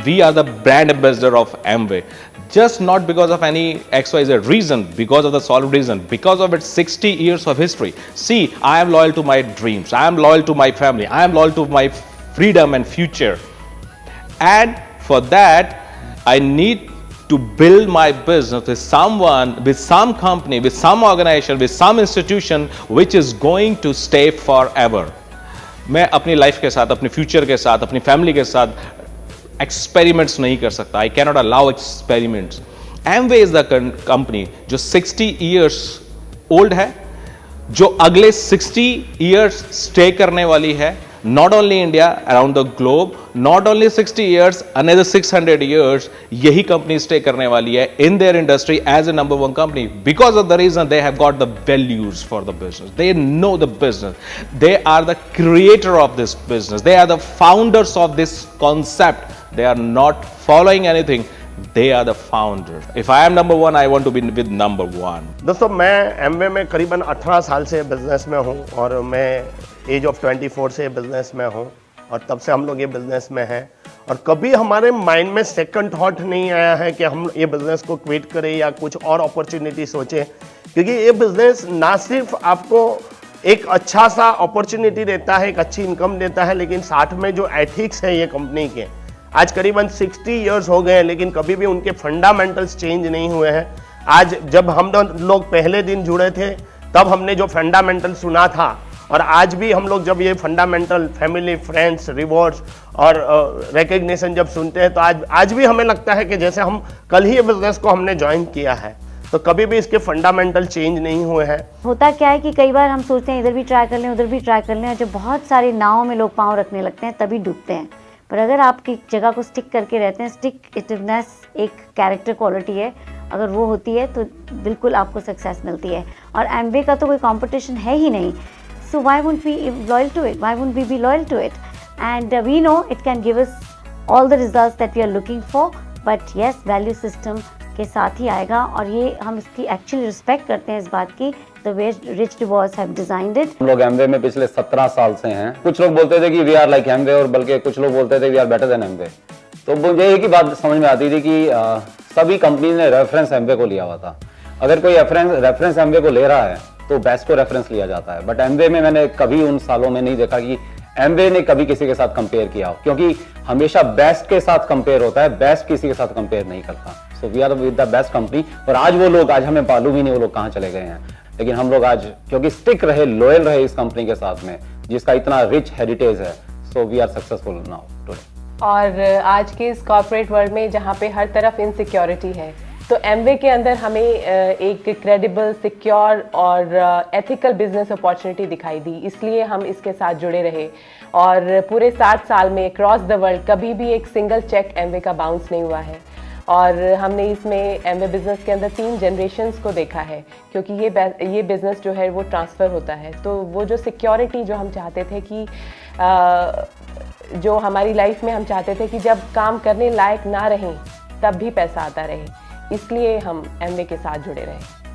we are the brand ambassador of Amway. Just not because of any XYZ reason, because of the solid reason, because of its 60 years of history. See, I am loyal to my dreams, I am loyal to my family, I am loyal to my freedom and future. And for that, I need to build my business with someone, with some company, with some organization, with some institution which is going to stay forever. मैं अपनी life के साथ, अपने future के साथ, अपनी family के साथ एक्सपेरिमेंट्स नहीं कर सकता. I cannot allow experiments. Amway is the company जो 60 ईयर्स ओल्ड है, जो अगले 60 ईयर्स स्टे करने वाली है. Not only India, around the globe, not only 60 years, another 600 years, यही company stay करने वाली है in their industry as a number one company, because of the reason they have got the values for the business. They know the business. They are the creator of this business. They are the founders of this concept. They are not following anything. They are the founder. If I am number one, I want to be with number one. दोस्तों, मैं Amway में करीबन 18 साल से business में हूँ और मैं एज ऑफ 24 से बिजनेस में हूँ और तब से हम लोग ये बिजनेस में हैं. और कभी हमारे माइंड में सेकंड थॉट नहीं आया है कि हम ये बिजनेस को क्विट करें या कुछ और अपॉर्चुनिटी सोचें, क्योंकि ये बिजनेस ना सिर्फ आपको एक अच्छा सा अपॉर्चुनिटी देता है, एक अच्छी इनकम देता है, लेकिन साथ में जो एथिक्स है ये कंपनी के, आज करीबन 60 इयर्स हो गए हैं लेकिन कभी भी उनके फंडामेंटल्स चेंज नहीं हुए हैं. आज जब हम लोग पहले दिन जुड़े थे तब हमने जो फंडामेंटल सुना था और आज भी हम लोग जब ये फंडामेंटल फैमिली, फ्रेंड्स, रिवॉर्ड्स और रिकग्निशन जब सुनते हैं तो आज भी हमें लगता है कि जैसे हम कल ही ये बिजनेस को हमने ज्वाइन किया है. तो कभी भी इसके फंडामेंटल चेंज नहीं हुए हैं. होता क्या है कि कई बार हम सोचते हैं इधर भी ट्राई कर लें, उधर भी ट्राई कर लें, और जब बहुत सारे नावों में लोग पाँव रखने लगते हैं तभी डूबते हैं. पर अगर आप की जगह को स्टिक करके रहते हैं, स्टिक-इटिवनेस एक कैरेक्टर क्वालिटी है, अगर वो होती है तो बिल्कुल आपको सक्सेस मिलती है. और एमवे का तो कोई कंपटीशन है ही नहीं. So why won't we be loyal to it? Why won't we be loyal to it? And we know it can give us all the results that we are looking for. But yes, value system के साथ ही आएगा और ये हम इसकी actually respect करते हैं इस बात की. The way Rich DeVos have designed it. हम लोग एमवे में पिछले 17 साल से हैं. कुछ लोग बोलते थे कि वी आर लाइक एमवे और बल्कि कुछ लोग बोलते थे we are better than Amway. तो मुझे एक ही बात समझ में आती थी कि सभी कंपनी ने रेफरेंस एमवे को लिया हुआ था. अगर कोई रेफरेंस एमवे को ले रहा है तो बेस्ट को रेफरेंस लिया जाता है. बट एमवे में मैंने कभी उन सालों में नहीं देखा कि एमवे ने कभी किसी के साथ कंपेयर किया हो, क्योंकि हमेशा बेस्ट के साथ कंपेयर होता है, बेस्ट किसी के साथ कंपेयर नहीं करता. So we are with the best company. और आज वो लोग, आज हमें मालूम ही नहीं वो लोग कहाँ चले गए हैं, लेकिन हम लोग आज क्योंकि स्टिक रहे, लॉयल रहे इस कंपनी के साथ में जिसका इतना रिच हेरिटेज है. So we are successful now today. और आज के इस कॉर्पोरेट वर्ल्ड में जहाँ पे हर तरफ इनसिक्योरिटी है, तो एमवे के अंदर हमें एक क्रेडिबल, सिक्योर और एथिकल बिजनेस अपॉर्चुनिटी दिखाई दी, इसलिए हम इसके साथ जुड़े रहे. और पूरे 7 साल में अक्रॉस द वर्ल्ड कभी भी एक सिंगल चेक एमवे का बाउंस नहीं हुआ है. और हमने इसमें एमवे बिज़नेस के अंदर 3 जनरेशन्स को देखा है, क्योंकि ये बिज़नेस जो है वो ट्रांसफ़र होता है. तो वो जो सिक्योरिटी जो हम चाहते थे कि जो हमारी लाइफ में हम चाहते थे कि जब काम करने लायक ना रहें तब भी पैसा आता रहे, इसलिए हम एमवे के साथ जुड़े रहे.